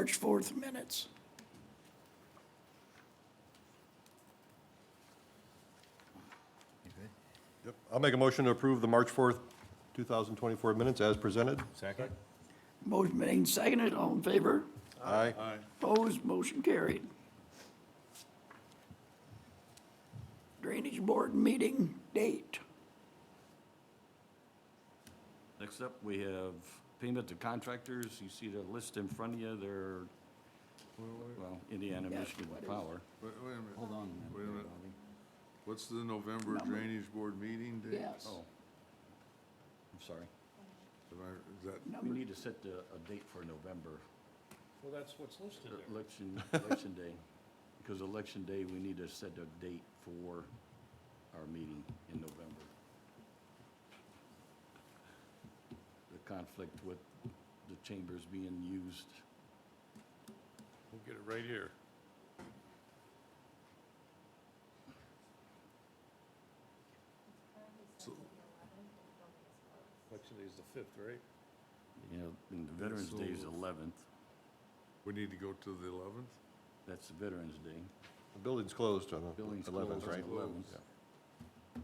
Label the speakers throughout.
Speaker 1: March 4th minutes.
Speaker 2: Yep. I'll make a motion to approve the March 4th, 2024 minutes as presented.
Speaker 3: Second?
Speaker 1: Motion made and seconded, all in favor?
Speaker 2: Aye.
Speaker 1: Opposed, motion carried. Drainage Board meeting date.
Speaker 3: Next up, we have payment to contractors. You see the list in front of you. They're, well, Indiana,
Speaker 1: Yeah,
Speaker 3: Michigan
Speaker 1: what is-
Speaker 3: Power.
Speaker 4: Wait a minute.
Speaker 3: Hold on
Speaker 4: Wait a minute.
Speaker 3: Bobby.
Speaker 4: What's the November
Speaker 1: Number.
Speaker 4: Drainage Board meeting date?
Speaker 1: Yes.
Speaker 3: Oh, I'm sorry.
Speaker 4: Is that,
Speaker 3: We need to set a date for November,
Speaker 5: Well, that's what's listed there.
Speaker 3: election day. Because election day, we need to set a date for our meeting in November. The conflict with the chambers being used.
Speaker 5: We'll get it right here. Election day is the 5th, right?
Speaker 3: You know, and the Veterans Day is
Speaker 4: So-
Speaker 3: 11th.
Speaker 4: we need to go to the 11th?
Speaker 3: That's the Veterans Day.
Speaker 2: The building's closed on the
Speaker 3: Building's
Speaker 2: 11th,
Speaker 3: closed
Speaker 2: right?
Speaker 3: on the 11th.
Speaker 2: Yeah.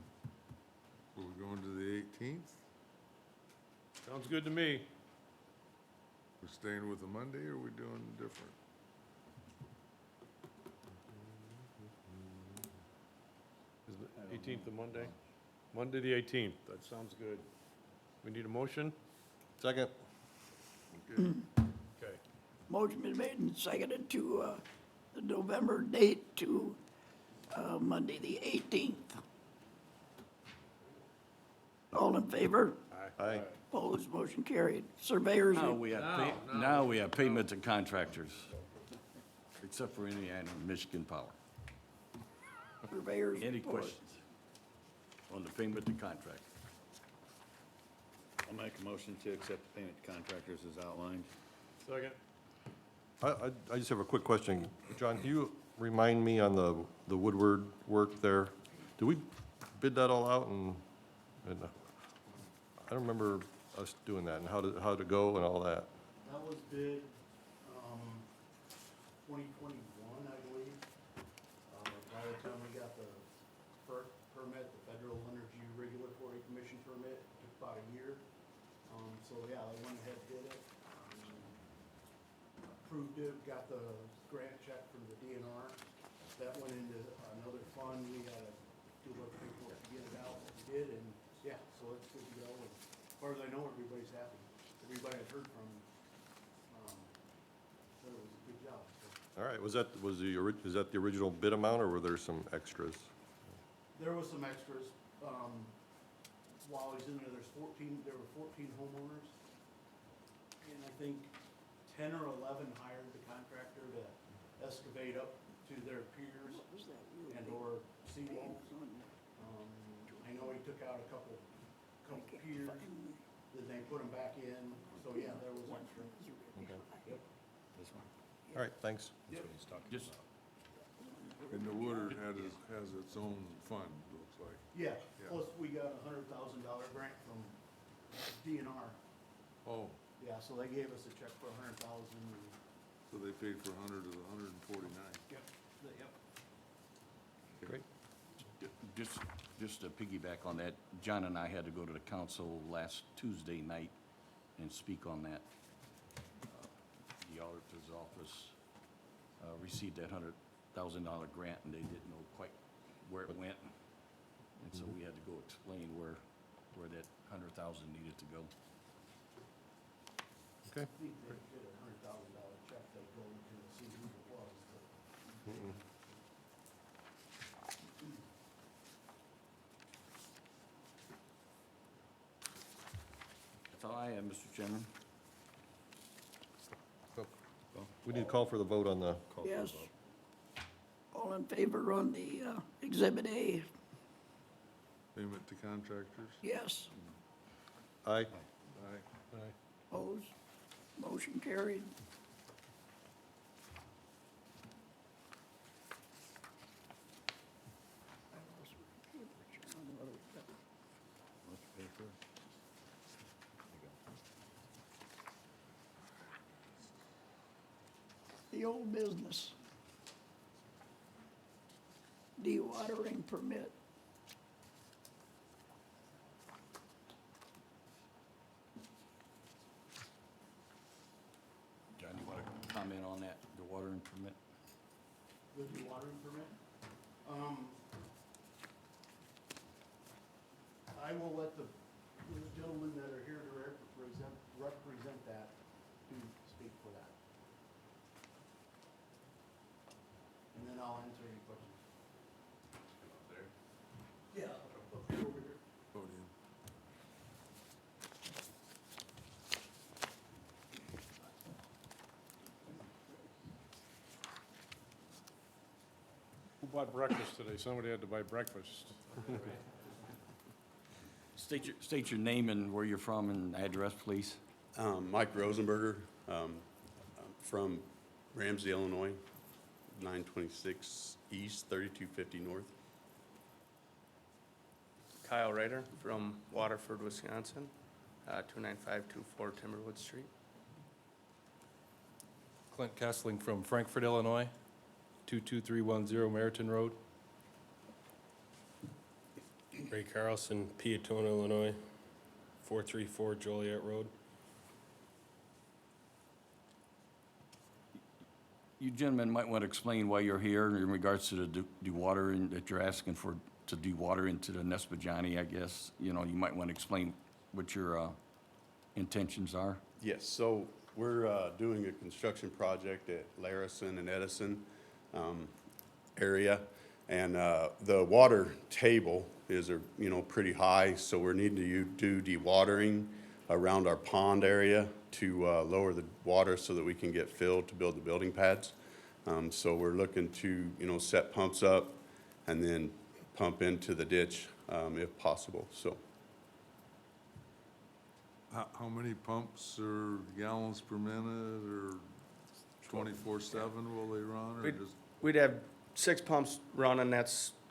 Speaker 4: Are we going to the 18th?
Speaker 5: Sounds good to me.
Speaker 4: We're staying with the Monday, or are we doing different?
Speaker 5: Is the 18th the Monday? Monday, the 18th. That sounds good. We need a motion?
Speaker 2: Second.
Speaker 4: Okay.
Speaker 5: Okay.
Speaker 1: Motion been made and seconded to the November date to Monday, the 18th. All in favor?
Speaker 2: Aye.
Speaker 1: Opposed, motion carried. Surveyors,
Speaker 3: Now we have payment to contractors, except for Indiana and Michigan Power.
Speaker 1: surveyors
Speaker 3: Any
Speaker 1: report.
Speaker 3: questions on the payment to contract?
Speaker 6: I'll make a motion to accept the payment to contractors as outlined.
Speaker 5: Second?
Speaker 2: I just have a quick question. John, can you remind me on the Woodward work there? Do we bid that all out and I don't remember us doing that and how to go and all that.
Speaker 7: That was bid, 2021, I believe. By the time we got the FERC permit, the Federal Energy Regulatory Commission permit, it took about a year. So yeah, they went ahead, did it, approved it, got the grant check from the DNR. That went into another fund, we had to do a little paperwork to get it out, we did, and yeah, so it's good to go. And as far as I know, everybody's happy. Everybody I've heard from, said it was a good job, so.
Speaker 2: All right, is that the original bid amount or were there some extras?
Speaker 7: There was some extras. While I was in there, there were 14 homeowners. And I think 10 or 11 hired the contractor to excavate up to their piers and or seawalls. I know he took out a couple piers, then they put them back in. So yeah, there was extra. Yep.
Speaker 6: This one.
Speaker 2: All right, thanks.
Speaker 6: That's what he's talking
Speaker 3: Just,
Speaker 6: about.
Speaker 4: And the Woodard has its own fund, looks like.
Speaker 7: Yeah,
Speaker 4: Yeah.
Speaker 7: plus we got a $100,000 grant from DNR.
Speaker 4: Oh,
Speaker 7: Yeah, so they gave us a check for 100,000.
Speaker 4: so they paid for 100 of the 149.
Speaker 7: Yep. Yep.
Speaker 2: Great.
Speaker 3: just to piggyback on that, John and I had to go to the council last Tuesday night and speak on that. The auditor's office received that $100,000 grant, and they didn't know quite where it went. And so we had to go explain where that 100,000 needed to go.
Speaker 2: Okay.
Speaker 7: I think they did a $100,000 check, they go to see who it was, but.
Speaker 3: That's all I have, Mr. Chairman.
Speaker 2: We need to call for the vote on the,
Speaker 6: Call for a
Speaker 1: Yes.
Speaker 6: vote.
Speaker 1: All in favor on the Exhibit A?
Speaker 4: Payment to contractors?
Speaker 1: Yes.
Speaker 2: aye?
Speaker 4: Aye.
Speaker 1: Opposed? Motion carried.
Speaker 6: What's your paper? There you go.
Speaker 1: The old business. Dewatering permit.
Speaker 3: John, you want to comment on that, the watering permit?
Speaker 7: The dewatering permit. I will let the gentlemen that are here to represent that to speak for that. And then I'll answer any questions. Yeah, up here, over here.
Speaker 4: Podium.
Speaker 5: Who bought breakfast today? Somebody had to buy breakfast.
Speaker 3: State your name and where you're from and address, please.
Speaker 8: Mike Rosenberger, I'm from Ramsey, Illinois, 926 East, 3250 North.
Speaker 9: Kyle Ryder from Waterford, Wisconsin, 29524 Timberwood Street.
Speaker 10: Clint Kessling from Frankfort, Illinois, 22310 Meriton Road. Ray Carlson, Peatone, Illinois, 434 Joliet Road.
Speaker 3: You gentlemen might want to explain why you're here in regards to the dewatering that you're asking for, to dewater into the Nesbajani, I guess. You know, you might want to explain what your intentions are.
Speaker 8: Yes, so we're doing a construction project at Larison and Edison area. And the water table is, pretty high, so we're needing to do dewatering around our pond area to lower the water so that we can get filled to build the building pads. So we're looking to, set pumps up and then pump into the ditch if possible, so.
Speaker 4: How many pumps or gallons per minute or 24/7 will they run or
Speaker 9: We'd-
Speaker 4: just?
Speaker 9: We'd have 6 pumps running,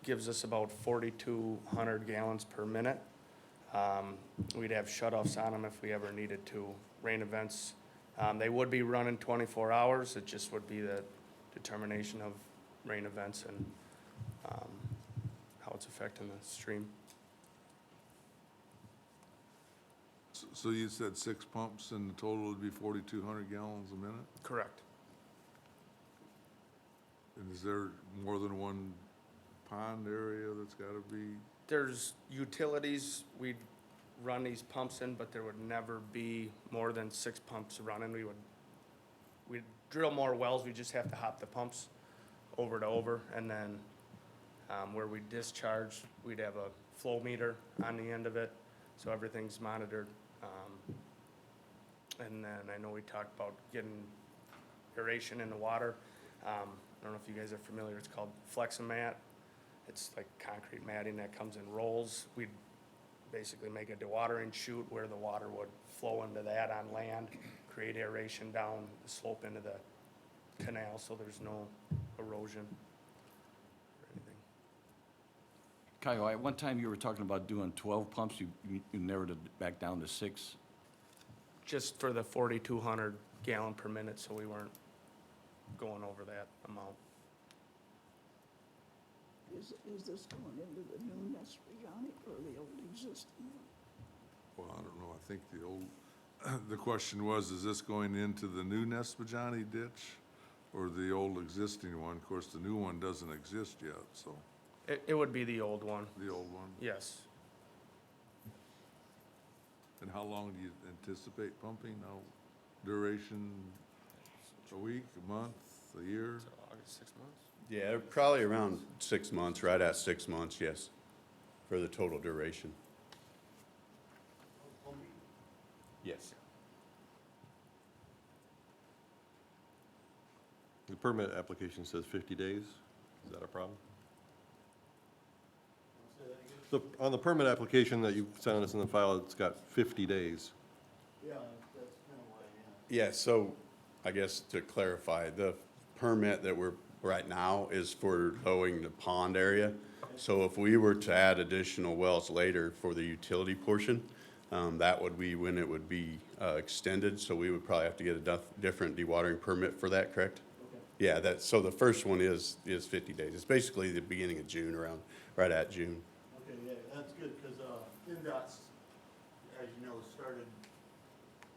Speaker 9: gives us about 4,200 gallons per minute. We'd have shut-offs on them if we ever needed to. Rain events, they would be running 24 hours, it just would be the determination of rain events and how it's affecting the stream.
Speaker 4: So you said 6 pumps and the total would be 4,200 gallons a minute?
Speaker 9: Correct.
Speaker 4: And is there more than one pond area that's gotta be?
Speaker 9: There's utilities, we'd run these pumps in, but there would never be more than 6 pumps running. We'd drill more wells, we just have to hop the pumps over to over, and then, where we discharge, we'd have a flow meter on the end of it, so everything's monitored. And then I know we talked about getting aeration in the water. I don't know if you guys are familiar, it's called Fleximat. It's like concrete matting that comes in rolls. We'd basically make a dewatering chute where the water would flow into that on land, create aeration down the slope into the canal, so there's no erosion or anything.
Speaker 3: Kyle, at one time you were talking about doing 12 pumps, you narrowed it back down to 6.
Speaker 9: Just for the 4,200 gallon per minute, so we weren't going over that amount.
Speaker 1: Is this going into the new Nesbajani or the old existing one?
Speaker 4: Well, I don't know, I think the old, the question was, is this going into the new Nesbajani ditch or the old existing one? Of course, the new one doesn't exist yet, so,
Speaker 9: It would be the old one,
Speaker 4: the old one.
Speaker 9: yes.
Speaker 4: And how long do you anticipate pumping? How, duration, a week, a month, a year?
Speaker 9: So August, 6 months?
Speaker 8: Yeah, probably around 6 months, right at 6 months, yes, for the total duration. Yes.
Speaker 2: The permit application says 50 days. Is that a problem? On the permit application that you sent us in the file, it's got 50 days.
Speaker 7: Yeah, that's kind of why,
Speaker 8: Yeah, so I guess to clarify, the permit that we're, right now is for lowering the pond area. So if we were to add additional wells later for the utility portion, that would be when it would be extended. So we would probably have to get a different dewatering permit for that, correct?
Speaker 7: Okay.
Speaker 8: Yeah, so the first one is 50 days. It's basically the beginning of June, right at June.
Speaker 7: Okay, yeah, that's good, because, NDOT's, as you know, started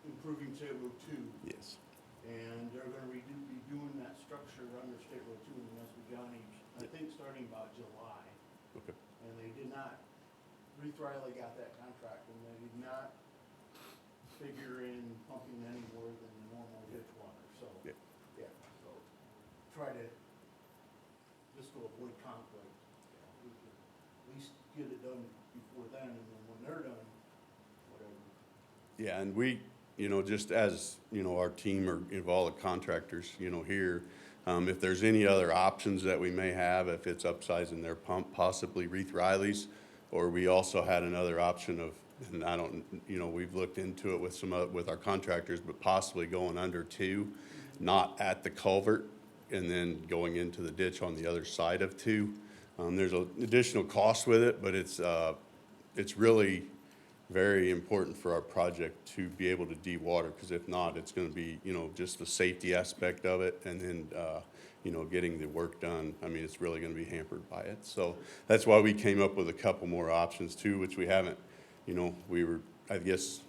Speaker 7: improving State Road 2,
Speaker 8: Yes.
Speaker 7: and they're gonna be doing that structure under State Road 2 in Nesbit, I think starting about July.
Speaker 8: Okay.
Speaker 7: And they did not, Reeve Riley got that contract, and they did not figure in pumping any more than normal ditch water, so.
Speaker 8: Yeah.
Speaker 7: Yeah, so try to, just to avoid conflict, we can at least get it done before then, and then when they're done, whatever.
Speaker 8: Yeah, and we, just as, our team or of all the contractors, here, if there's any other options that we may have, if it's upsizing their pump, possibly Reeve Riley's, or we also had another option of, and I don't, we've looked into it with our contractors, but possibly going under 2, not at the culvert, and then going into the ditch on the other side of 2. There's an additional cost with it, but it's really very important for our project to be able to de-water, because if not, it's gonna be, just the safety aspect of it, and then, getting the work done. I mean, it's really gonna be hampered by it. So that's why we came up with a couple more options too, which we haven't, I guess,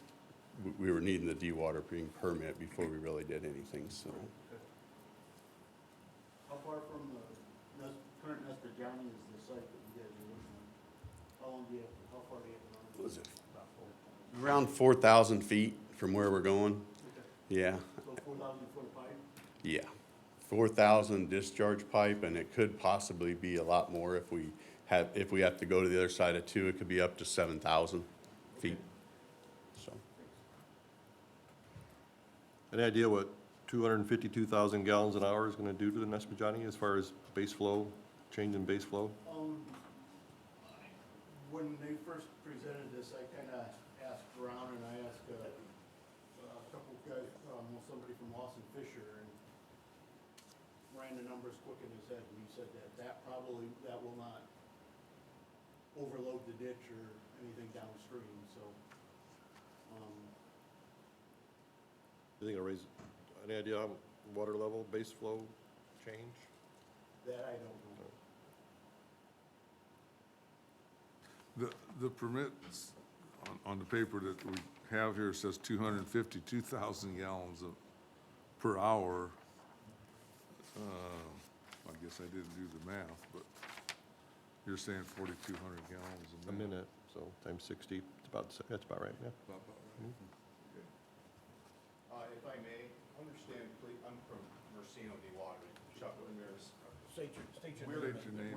Speaker 8: we were needing the de-watering permit before we really did anything, so.
Speaker 7: How far from the current Nestor Johnny is the site that you guys are working on? How long do you have, how far do you have to run?
Speaker 8: What was it?
Speaker 7: About 4.
Speaker 8: Around 4,000 feet from where we're going.
Speaker 7: Okay.
Speaker 8: Yeah,
Speaker 7: So 4,000 foot pipe?
Speaker 8: yeah. 4,000 discharge pipe, and it could possibly be a lot more if we have to go to the other side of 2, it could be up to 7,000 feet. So,
Speaker 2: Any idea what 252,000 gallons an hour is gonna do to the Nesbit as far as base flow, change in base flow?
Speaker 7: When they first presented this, I kinda asked around and I asked, a couple guys, somebody from Lawson Fisher, and ran the numbers quick in his head, and he said that will not overload the ditch or anything downstream, so,
Speaker 2: You think it'll raise, any idea on water level, base flow change?
Speaker 7: that I don't know.
Speaker 4: The permits on the paper that we have here says 252,000 gallons per hour. I guess I didn't do the math, but you're saying 4,200 gallons
Speaker 2: A minute, so times 60, that's about right, yeah.
Speaker 4: About right.
Speaker 11: If I may, understand, please, I'm from Mercino Dewatering, Chuck Ramirez.
Speaker 7: State your name.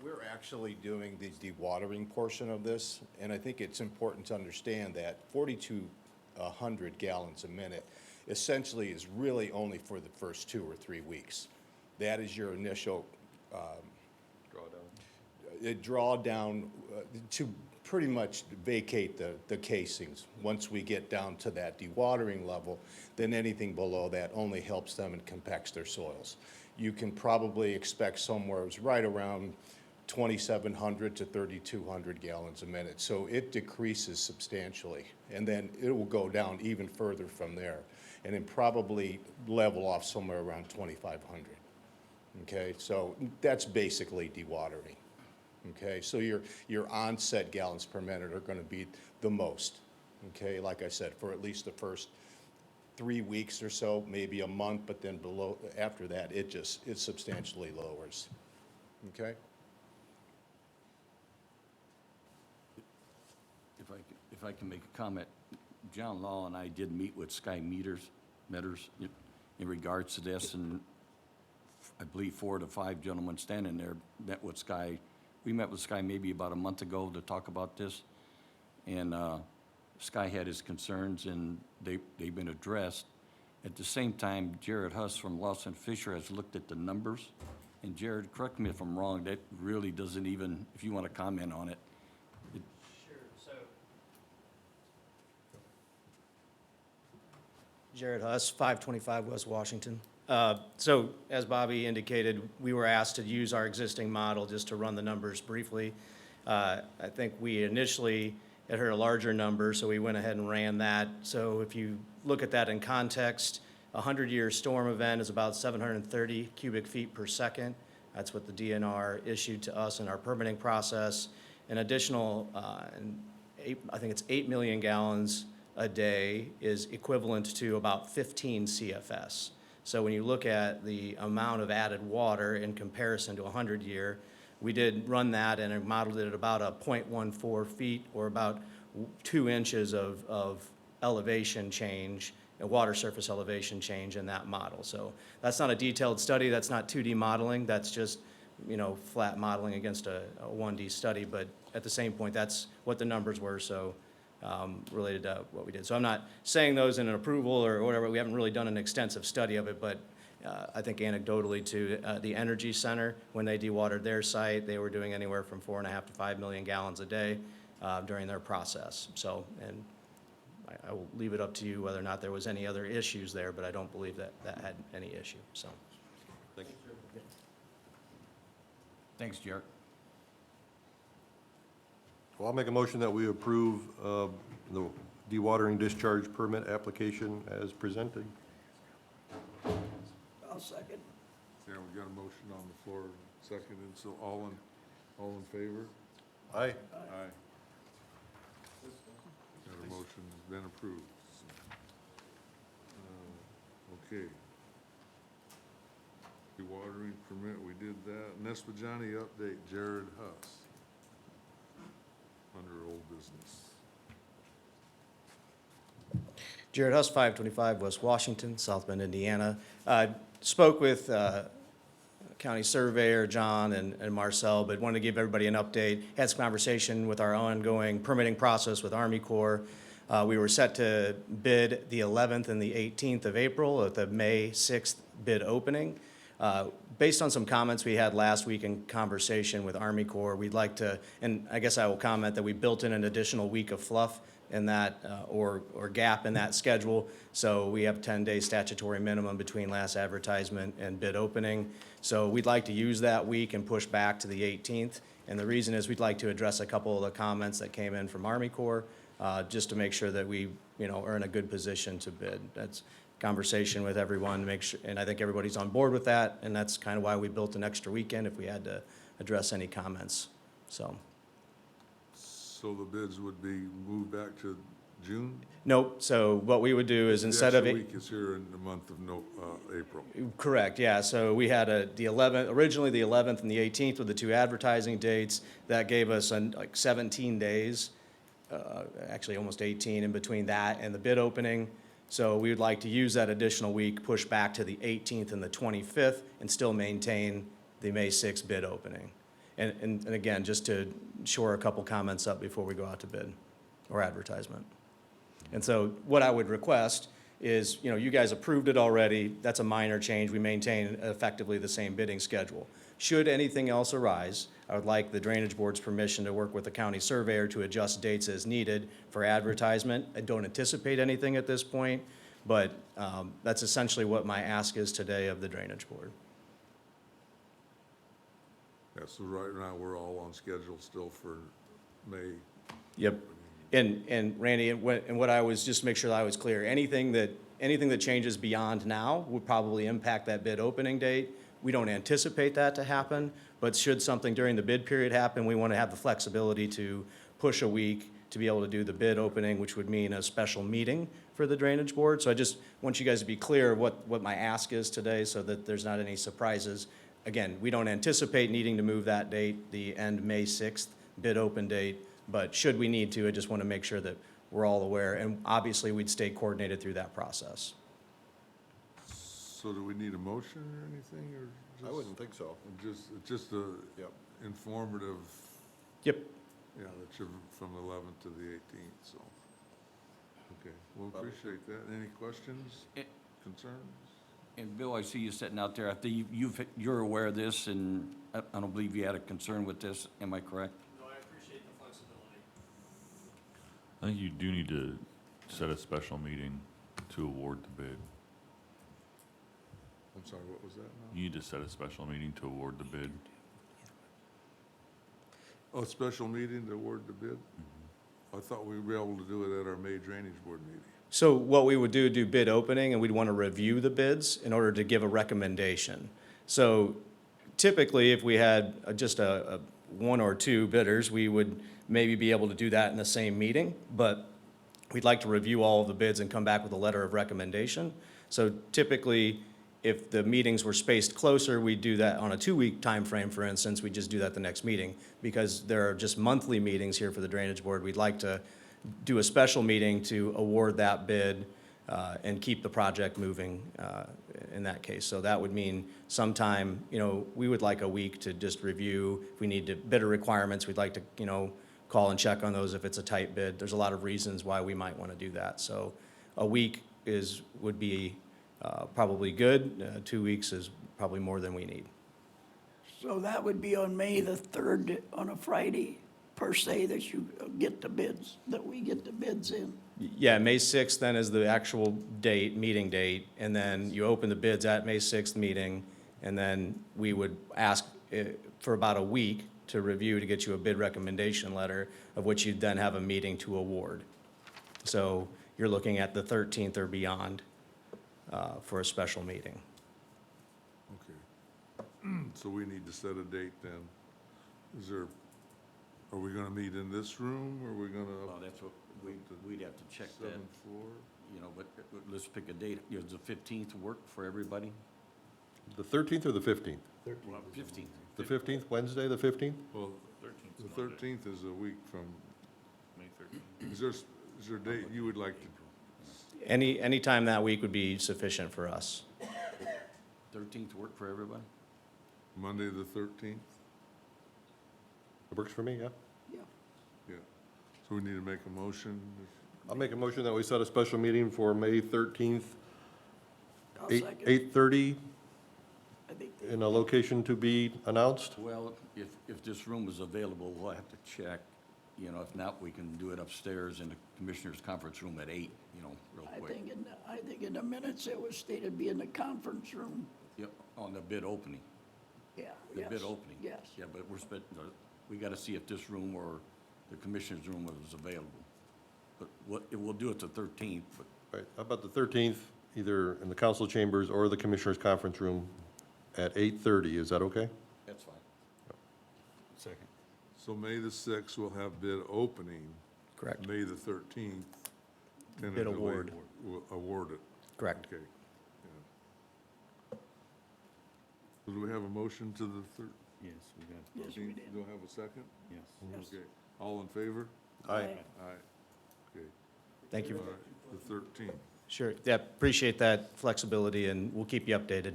Speaker 11: We're actually doing the dewatering portion of this, and I think it's important to understand that 4,200 gallons a minute essentially is really only for the first 2 or 3 weeks. That is your initial drawdown to pretty much vacate the casings. Once we get down to that dewatering level, then anything below that only helps them and compacts their soils. You can probably expect somewhere right around 2,700 to 3,200 gallons a minute. So it decreases substantially, and then it will go down even further from there, and then probably level off somewhere around 2,500. Okay, so that's basically dewatering. Okay, so your onset gallons per minute are going to be the most. Okay, like I said, for at least the first 3 weeks or so, maybe a month, but then after that, it substantially lowers. Okay?
Speaker 3: If I can make a comment, John Law and I did meet with Sky Metters in regards to this, and I believe 4 to 5 gentlemen standing there met with Sky. We met with Sky maybe about a month ago to talk about this, and Sky had his concerns, and they've been addressed. At the same time, Jared Huss from Lawson Fisher has looked at the numbers, and Jared, correct me if I'm wrong, that really doesn't even, if you want to comment on it.
Speaker 12: Sure, so. Jared Huss, 525 West Washington. So, as Bobby indicated, we were asked to use our existing model just to run the numbers briefly. I think we initially had heard a larger number, so we went ahead and ran that. So if you look at that in context, A 100-year storm event is about 730 cubic feet per second. That's what the DNR issued to us in our permitting process. An additional, I think it's 8 million gallons a day is equivalent to about 15 CFS. So when you look at the amount of added water in comparison to a 100-year, we did run that and it modeled it at about a 0.14 feet or about 2 inches of elevation change, a water surface elevation change in that model. So that's not a detailed study, that's not 2D modeling, that's just, flat modeling against a 1D study, but at the same point, that's what the numbers were, so related to what we did. So I'm not saying those in an approval or whatever, we haven't really done an extensive study of it, but I think anecdotally to the Energy Center, when they dewatered their site, they were doing anywhere from 4.5 to 5 million gallons a day during their process. So, and I will leave it up to you whether or not there was any other issues there, but I don't believe that had any issue, so.
Speaker 2: Thank you.
Speaker 3: Thanks, Jarek.
Speaker 2: Well, I'll make a motion that we approve the dewatering discharge permit application as presented.
Speaker 1: I'll second.
Speaker 4: Yeah, we got a motion on the floor, seconded, so all in favor?
Speaker 2: Aye.
Speaker 4: Aye. That motion has been approved. Okay. Dewatering permit, we did that. Nespadjani update, Jared Huss. Under old business.
Speaker 12: Jared Huss, 525 West Washington, South Bend, Indiana. Spoke with County Surveyor John and Marcel, but wanted to give everybody an update. Had some conversation with our ongoing permitting process with Army Corps. We were set to bid the 11th and the 18th of April at the May 6th bid opening. Based on some comments we had last week in conversation with Army Corps, we'd like to, and I guess I will comment that we built in an additional week of fluff in that, or gap in that schedule. So we have 10-day statutory minimum between last advertisement and bid opening. So we'd like to use that week and push back to the 18th. And the reason is we'd like to address a couple of the comments that came in from Army Corps, just to make sure that we, are in a good position to bid. That's conversation with everyone to make sure, and I think everybody's on board with that, and that's kind of why we built an extra weekend if we had to address any comments, so.
Speaker 4: So the bids would be moved back to June?
Speaker 12: Nope, so what we would do is instead of.
Speaker 4: The extra week is here in the month of April.
Speaker 12: Correct, yeah, so we had the 11th, originally the 11th and the 18th were the two advertising dates. That gave us like 17 days, actually almost 18 in between that and the bid opening. So we would like to use that additional week, push back to the 18th and the 25th, and still maintain the May 6th bid opening. And again, just to shore a couple comments up before we go out to bid or advertisement. And so what I would request is, you guys approved it already. That's a minor change. We maintain effectively the same bidding schedule. Should anything else arise, I would like the Drainage Board's permission to work with the county surveyor to adjust dates as needed for advertisement. I don't anticipate anything at this point, but that's essentially what my ask is today of the Drainage Board.
Speaker 4: Yeah, so right now, we're all on schedule still for May.
Speaker 12: Yep. And Randy, and what I was, just to make sure that I was clear, anything that changes beyond now would probably impact that bid opening date. We don't anticipate that to happen, but should something during the bid period happen, we want to have the flexibility to push a week to be able to do the bid opening, which would mean a special meeting for the Drainage Board. So I just want you guys to be clear what my ask is today so that there's not any surprises. Again, we don't anticipate needing to move that date, the end May 6th bid open date, but should we need to, I just want to make sure that we're all aware, and obviously we'd stay coordinated through that process.
Speaker 4: So do we need a motion or anything, or just?
Speaker 2: I wouldn't think so.
Speaker 4: Just a
Speaker 2: Yep.
Speaker 4: informative,
Speaker 12: Yep.
Speaker 4: yeah, that you're from the 11th to the 18th, so. Okay, well, appreciate that. Any questions, concerns?
Speaker 3: And Bill, I see you sitting out there. I think you're aware of this, and I don't believe you had a concern with this. Am I correct?
Speaker 12: No, I appreciate the flexibility.
Speaker 13: I think you do need to set a special meeting to award the bid.
Speaker 4: I'm sorry, what was that now?
Speaker 13: You need to set a special meeting to award the bid.
Speaker 4: Oh, special meeting to award the bid? I thought we'd be able to do it at our May Drainage Board meeting.
Speaker 12: So what we would do bid opening, and we'd want to review the bids in order to give a recommendation. So typically, if we had just a one or two bidders, we would maybe be able to do that in the same meeting, but we'd like to review all of the bids and come back with a letter of recommendation. So typically, if the meetings were spaced closer, we'd do that on a 2-week time frame. For instance, we'd just do that the next meeting. Because there are just monthly meetings here for the Drainage Board, we'd like to do a special meeting to award that bid and keep the project moving in that case. So that would mean sometime, we would like a week to just review. If we need to bidder requirements, we'd like to, call and check on those if it's a tight bid. There's a lot of reasons why we might want to do that. So a week would be probably good. 2 weeks is probably more than we need.
Speaker 1: So that would be on May the 3rd, on a Friday, per se, that you get the bids, that we get the bids in.
Speaker 12: Yeah, May 6th then is the actual date, meeting date, and then you open the bids at May 6th meeting, and then we would ask for about a week to review, to get you a bid recommendation letter, of which you'd then have a meeting to award. So you're looking at the 13th or beyond for a special meeting.
Speaker 4: Okay. So we need to set a date then. Are we gonna meet in this room, or are we gonna?
Speaker 3: Well, that's what, we'd have to check that,
Speaker 4: 7th floor?
Speaker 3: but let's pick a date. Does the 15th work for everybody?
Speaker 2: The 13th or the 15th?
Speaker 3: Well, 15th.
Speaker 2: The 15th, Wednesday, the 15th?
Speaker 4: Well, the 13th is a week from,
Speaker 13: May 13th.
Speaker 4: is there a date you would like to?
Speaker 12: Any time that week would be sufficient for us.
Speaker 3: 13th work for everybody?
Speaker 4: Monday, the 13th?
Speaker 2: It works for me, yeah.
Speaker 1: Yeah.
Speaker 4: Yeah. So we need to make a motion.
Speaker 2: I'll make a motion that we set a special meeting for May 13th,
Speaker 1: I'll second.
Speaker 2: 8:30,
Speaker 1: I think
Speaker 2: in a location to be announced.
Speaker 3: Well, if this room is available, we'll have to check. If not, we can do it upstairs in the Commissioners' Conference Room at 8, real
Speaker 1: I
Speaker 3: quick.
Speaker 1: think in the minutes it was stated be in the conference room.
Speaker 3: Yep, on the bid opening.
Speaker 1: Yeah,
Speaker 3: The
Speaker 1: yes.
Speaker 3: bid opening.
Speaker 1: Yes.
Speaker 3: Yeah, but we got to see if this room or the Commissioners' Room is available. But we'll do it the 13th, but
Speaker 2: Right, how about the 13th, either in the council chambers or the Commissioners' Conference Room at 8:30, is that okay?
Speaker 3: that's fine.
Speaker 13: Second.
Speaker 4: So May the 6th, we'll have bid opening.
Speaker 12: Correct.
Speaker 4: May the 13th.
Speaker 12: Bid
Speaker 4: tentatively
Speaker 12: award.
Speaker 4: We'll award it.
Speaker 12: Correct.
Speaker 4: Okay. Yeah. So do we have a motion to the
Speaker 6: Yes, we got,
Speaker 1: Yes, we
Speaker 4: 13th?
Speaker 1: did.
Speaker 4: Do I have a second?
Speaker 6: yes.
Speaker 1: Yes.
Speaker 4: Okay. All in favor?
Speaker 2: Aye.
Speaker 4: Aye. Okay.
Speaker 12: Thank you.
Speaker 4: All right, the 13th.
Speaker 12: Sure, yeah, appreciate that flexibility, and we'll keep you updated.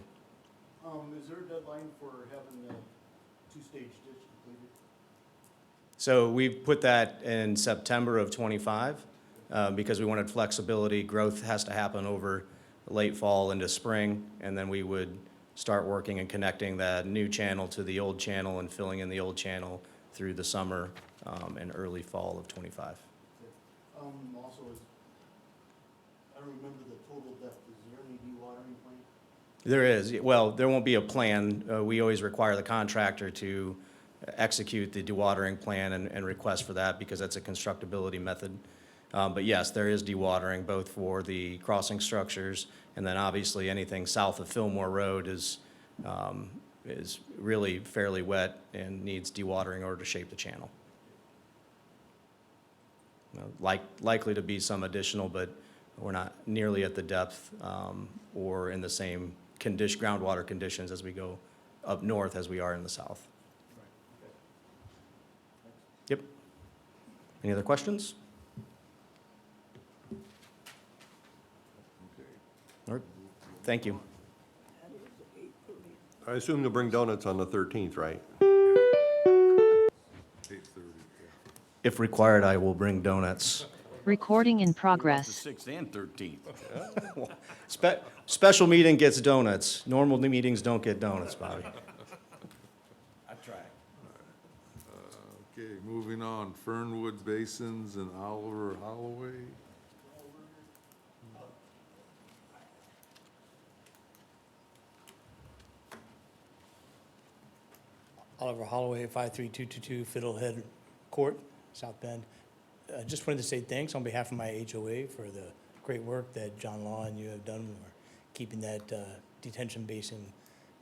Speaker 7: Is there a deadline for having the two-stage ditch completed?
Speaker 12: So we put that in September of '25, because we wanted flexibility. Growth has to happen over late fall into spring, and then we would start working and connecting that new channel to the old channel and filling in the old channel through the summer and early fall of '25.
Speaker 7: Also, I don't remember the total depth. Is there any dewatering plan?
Speaker 12: There is, well, there won't be a plan. We always require the contractor to execute the dewatering plan and request for that, because that's a constructability method. But yes, there is dewatering, both for the crossing structures, and then obviously anything south of Fillmore Road is really fairly wet and needs dewatering in order to shape the channel. Likely to be some additional, but we're not nearly at the depth or in the same groundwater conditions as we go up north as we are in the south. Yep. Any other questions?
Speaker 4: Okay.
Speaker 12: All right, thank you.
Speaker 1: That is 8:30.
Speaker 2: I assume you'll bring donuts on the 13th, right?
Speaker 4: 8:30, yeah.
Speaker 12: If required, I will bring donuts.
Speaker 14: Recording in
Speaker 3: The
Speaker 14: progress.
Speaker 3: 6th and 13th.
Speaker 12: Special meeting gets donuts. Normal meetings don't get donuts, Bobby.
Speaker 3: I tried.
Speaker 4: Okay, moving on, Fernwood Basins and Oliver Holloway.
Speaker 15: Oliver Holloway, 53222 Fiddlehead Court, South Bend. Just wanted to say thanks on behalf of my HOA for the great work that John Law and you have done for keeping that detention basin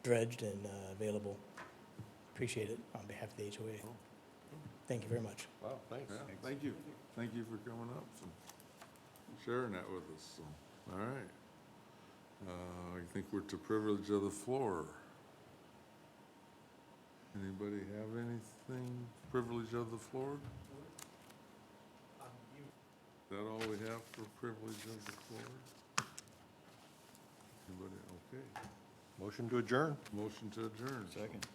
Speaker 15: dredged and available. Appreciate it on behalf of the HOA. Thank you very much.
Speaker 2: Wow, thanks.
Speaker 4: Yeah, thank you. Thank you for coming up and sharing that with us. So, all right. I think we're to privilege of the floor. Anybody have anything, privilege of the floor? Is that all we have for privilege of the floor? Anybody, okay.
Speaker 2: Motion to adjourn?
Speaker 4: Motion to adjourn.
Speaker 6: Second.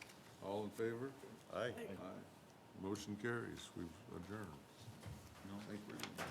Speaker 4: All in favor?
Speaker 2: Aye.
Speaker 4: Aye. Motion carries. We've adjourned.
Speaker 6: No.
Speaker 4: Thank you.